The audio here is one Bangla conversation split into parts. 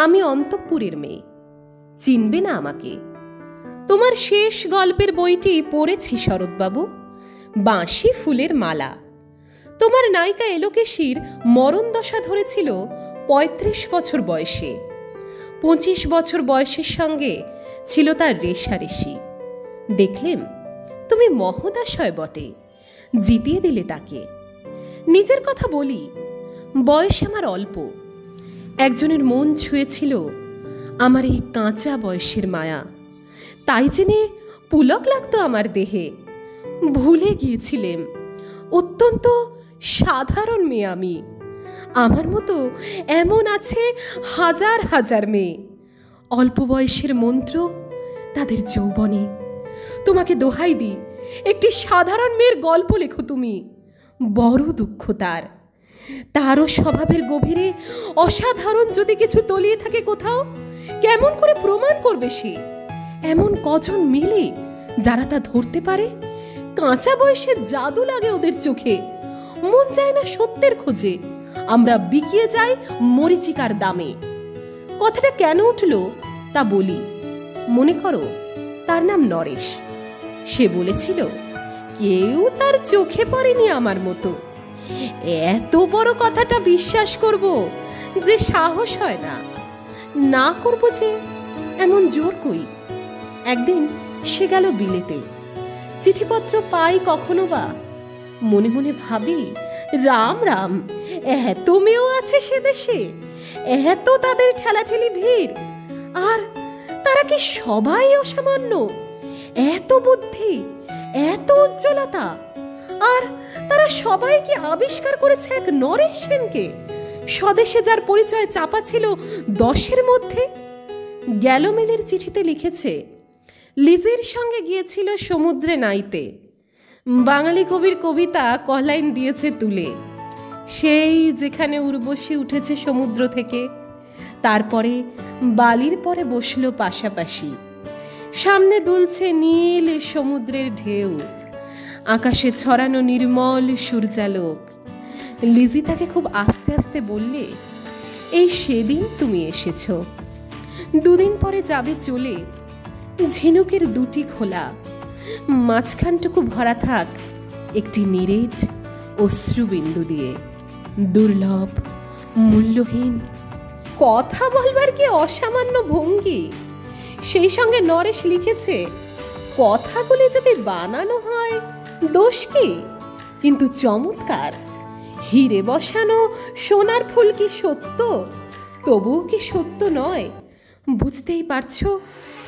আমি অন্তঃপুরের মেয়ে, চিনবে না আমাকে। তোমার শেষ গল্পের বইটি পড়েছি শরৎবাবু, বাঁশি ফুলের মালা। তোমার নায়িকা এলোকেশীর মরণ দশা ধরেছিল ৩৫ বছর বয়সে। ২৫ বছর বয়সের সঙ্গে ছিল তার রেশারেশি। দেখলেম তুমি মহোদয় বটে, জিতিয়ে দিলে তাকে। নিজের কথা বলি, বয়স আমার অল্প। একজনের মন ছুঁয়েছিল আমার এই কাঁচা বয়সের মায়া, তাই জেনে পুলক লাগতো আমার দেহে। ভুলে গিয়েছিলেম অত্যন্ত সাধারণ মেয়ে আমি। আমার মতো এমন আছে হাজার হাজার মেয়ে। অল্প বয়সের মন্ত্র তাদের যৌবনে। তোমাকে দোহাই দিই, একটি সাধারণ মেয়ের গল্প লেখো তুমি। বড় দুঃখ তারও স্বভাবের গভীরে অসাধারণ যদি কিছু তলিয়ে থাকে কোথাও, কেমন করে প্রমাণ করবে সে? এমন কজন মিলে যারা তা ধরতে পারে? কাঁচা বয়সে জাদু লাগে ওদের চোখে। মন যায় না সত্যের খোঁজে, আমরা বিকিয়ে যাই মরিচিকার দামে। কথাটা কেন উঠল তা বলি। মনে করো তার নাম নরেশ। সে বলেছিল কেউ তার চোখে পড়েনি আমার মতো। এত বড় কথাটা বিশ্বাস করব যে সাহস হয় না, না করব যে এমন জোর কই। একদিন সে গেল বিলেতে। চিঠিপত্র পাই কখনো বা, মনে মনে ভাবি রাম রাম, এত মেয়েও আছে সে দেশে, এত তাদের ঠেলাঠেলি ভিড়, আর তারা কি সবাই অসামান্য? এত বুদ্ধি, এত উজ্জ্বলতা, আর তারা সবাই কি আবিষ্কার করেছে এক নরেশ সেনকে, স্বদেশে যার পরিচয় চাপা ছিল 10-এর মধ্যে। গ্যালোমেলের চিঠিতে লিখেছে লিজির সঙ্গে গিয়েছিল সমুদ্রে নাইতে। বাঙালি কবির কবিতা কলাইন দিয়েছে তুলে, সেই যেখানে উর্বশী উঠেছে সমুদ্র থেকে। তারপরে বালির পরে বসলো পাশাপাশি। সামনে দুলছে নীল সমুদ্রের ঢেউ, আকাশে ছড়ানো নির্মল সূর্যালোক। লিজি তাকে খুব আস্তে আস্তে বললে, এই সেদিন তুমি এসেছ, 2 দিন পরে যাবে চলে। ঝিনুকের 2টি খোলা, মাঝখানটুকু ভরা থাক একটি নিরেট অশ্রুবিন্দু দিয়ে। দুর্লভ, মূল্যহীন। কথা বলবার কি অসামান্য ভঙ্গি! সেই সঙ্গে নরেশ লিখেছে, কথাগুলি যদি বানানো হয় দোষ কি? কিন্তু চমৎকার। হিরে বসানো সোনার ফুল কি সত্য? তবুও কি সত্য নয়? বুঝতেই পারছো,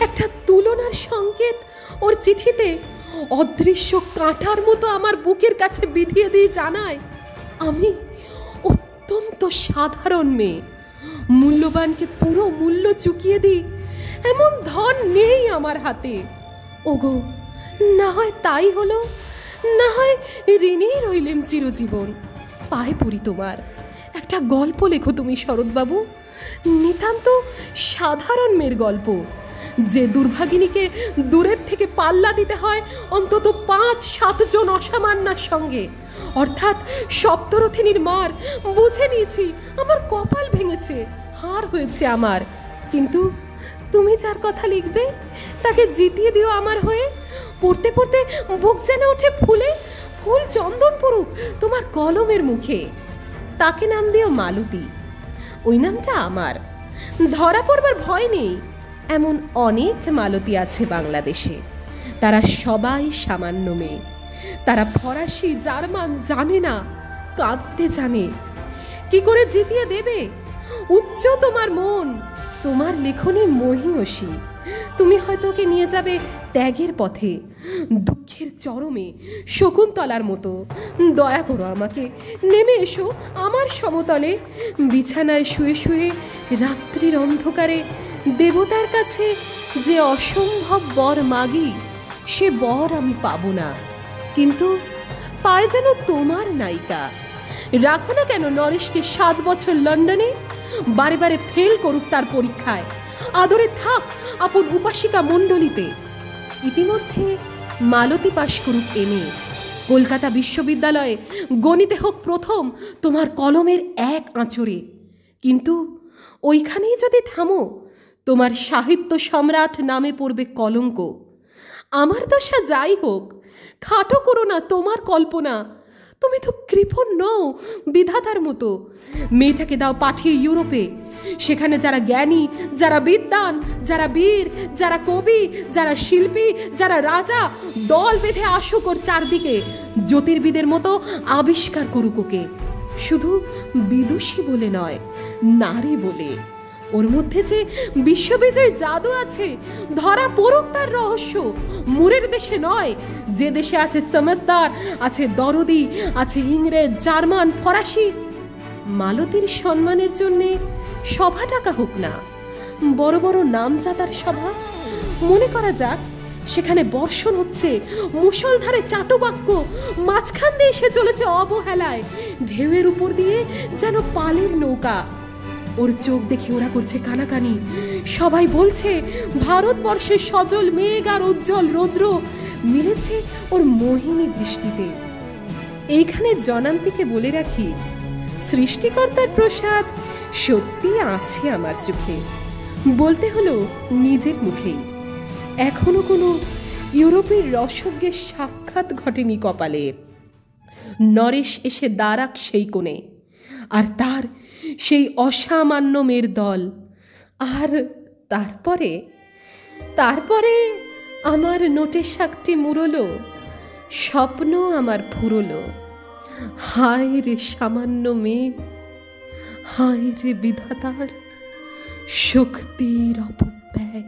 একটা তুলনার সংকেত ওর চিঠিতে অদৃশ্য কাঁটার মতো আমার বুকের কাছে বিধিয়ে দিয়ে জানায়, আমি অত্যন্ত সাধারণ মেয়ে। মূল্যবানকে পুরো মূল্য চুকিয়ে দিই এমন ধন নেই আমার হাতে। ওগো, না হয় তাই হলো, না হয় ঋণী রইলেম চিরজীবন। পায়ে পড়ি তোমার, একটা গল্প লেখো তুমি শরৎবাবু, নিতান্ত সাধারণ মেয়ের গল্প, যে দুর্ভাগিনীকে দূরের থেকে পাল্লা দিতে হয় অন্তত 5-7 জন অসামান্যার সঙ্গে। অর্থাৎ সপ্তরথিনীর মার। বুঝে নিয়েছি আমার কপাল ভেঙেছে, হার হয়েছে আমার। কিন্তু তুমি যার কথা লিখবে তাকে জিতিয়ে দিও আমার হয়ে। পড়তে পড়তে বুক যেন ওঠে ফুলে, ফুল চন্দন পড়ুক তোমার কলমের মুখে। তাকে নাম দিও মালতী। ওই নামটা আমার, ধরা পড়বার ভয় নেই। এমন অনেক মালতী আছে বাংলাদেশে, তারা সবাই সামান্য মেয়ে। তারা ফরাসি জার্মান জানে না, কাঁদতে জানে। কি করে জিতিয়ে দেবে? উচ্চ তোমার মন, তোমার লেখনী মহীয়সী। তুমি হয়তো ওকে নিয়ে যাবে ত্যাগের পথে, দুঃখের চরমে, শকুন্তলার মতো। দয়া করো আমাকে, নেমে এসো আমার সমতলে। বিছানায় শুয়ে শুয়ে রাত্রির অন্ধকারে দেবতার কাছে যে অসম্ভব বর মাগি, সে বর আমি পাবো না। কিন্তু পায় যেন তোমার নায়িকা। রাখো না কেন নরেশকে 7 বছর লন্ডনে, বারে বারে ফেল করুক তার পরীক্ষায়। আদরে থাক আপন উপাসিকা মণ্ডলীতে। ইতিমধ্যে মালতী পাশ করুক এমএ, কলকাতা বিশ্ববিদ্যালয়ে গণিতে হোক প্রথম তোমার কলমের এক আঁচড়ে। কিন্তু ওইখানেই যদি থামো, তোমার সাহিত্য সম্রাট নামে পড়বে কলঙ্ক। আমার দশা যাই হোক, খাটো করো না তোমার কল্পনা। তুমি তো কৃপণ নও বিধাতার মতো। মেয়েটাকে দাও পাঠিয়ে ইউরোপে। সেখানে যারা জ্ঞানী, যারা বিদ্বান, যারা বীর, যারা কবি, যারা শিল্পী, যারা রাজা, দল বেঁধে আসুক ওর চারদিকে। জ্যোতির্বিদের মতো আবিষ্কার করুক ওকে, শুধু বিদুষী বলে নয়, নারী বলে। ওর মধ্যে যে বিশ্ববিজয় জাদু আছে, ধরা পড়ুক তার রহস্য। মুরের দেশে নয়, যে দেশে আছে সমজদার, আছে দরদি, আছে ইংরেজ, জার্মান, ফরাসি। মালতীর সম্মানের জন্যে সভা ডাকা হোক না, বড় বড় নামজাদার সভা। মনে করা যাক সেখানে বর্ষণ হচ্ছে মুষলধারে চাটুবাক্য, মাঝখান দিয়ে এসে চলেছে অবহেলায়, ঢেউয়ের উপর দিয়ে যেন পালের নৌকা। ওর চোখ দেখে ওরা করছে কানাকানি। সবাই বলছে ভারতবর্ষের সজল মেঘ আর উজ্জ্বল রৌদ্র মিলেছে ওর মোহিনী দৃষ্টিতে। এইখানে জনান্তিকে বলে রাখি, সৃষ্টিকর্তার প্রসাদ সত্যি আছে আমার চোখে, বলতে হলো নিজের মুখেই। এখনো কোনো ইউরোপের রসজ্ঞের সাক্ষাৎ ঘটেনি কপালে। নরেশ এসে দাঁড়াক সেই কোণে, আর তার সেই অসামান্য মেয়ের দল। আর তারপরে আমার নোটের শাকটি মুড়লো, স্বপ্ন আমার ফুরলো। হায় রে সামান্য মেয়ে, হায় রে বিধাতার শক্তির অপব্যয়।